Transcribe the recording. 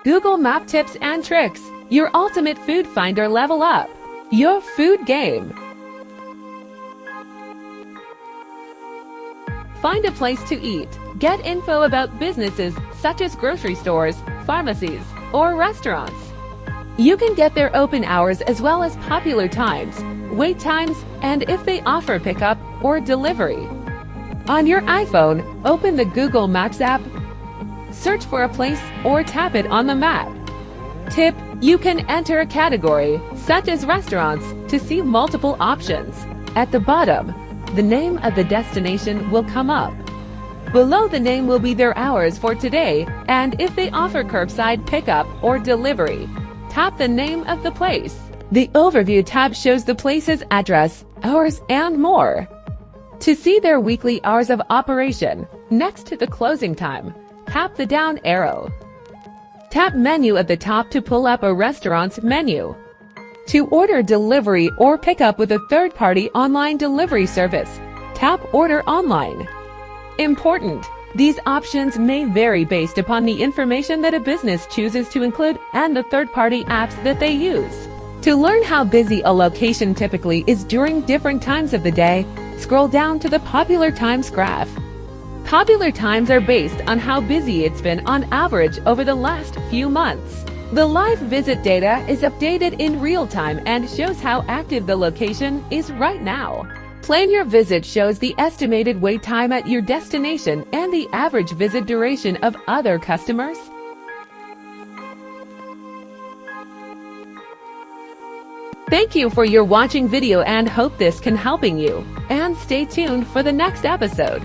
Google Map tips and tricks. Your ultimate food finder level up. Your food game. Find a place to eat. Get info about businesses such as grocery stores, pharmacies, or restaurants. You can get their open hours as well as popular times, wait times, and if they offer pickup or delivery. On your iPhone, open the Google Maps app, search for a place, or tap it on the map. Tip: you can enter a category, such as restaurants, to see multiple options. At the bottom, the name of the destination will come up. Below the name will be their hours for today, and if they offer curbside pickup or delivery. Tap the name of the place. The Overview tab shows the place's address, hours, and more. To see their weekly hours of operation, next to the closing time, tap the down arrow. Tap Menu at the top to pull up a restaurant's menu. To order delivery or pickup with a third-party online delivery service, tap Order Online. Important: these options may vary based upon the information that a business chooses to include and the third-party apps that they use. To learn how busy a location typically is during different times of the day, scroll down to the Popular Times graph. Popular times are based on how busy it's been on average over the last few months. The live visit data is updated in real time and shows how active the location is right now. Plan Your Visit shows the estimated wait time at your destination and the average visit duration of other customers. Thank you for your watching video and hope this can helping you. And stay tuned for the next episode.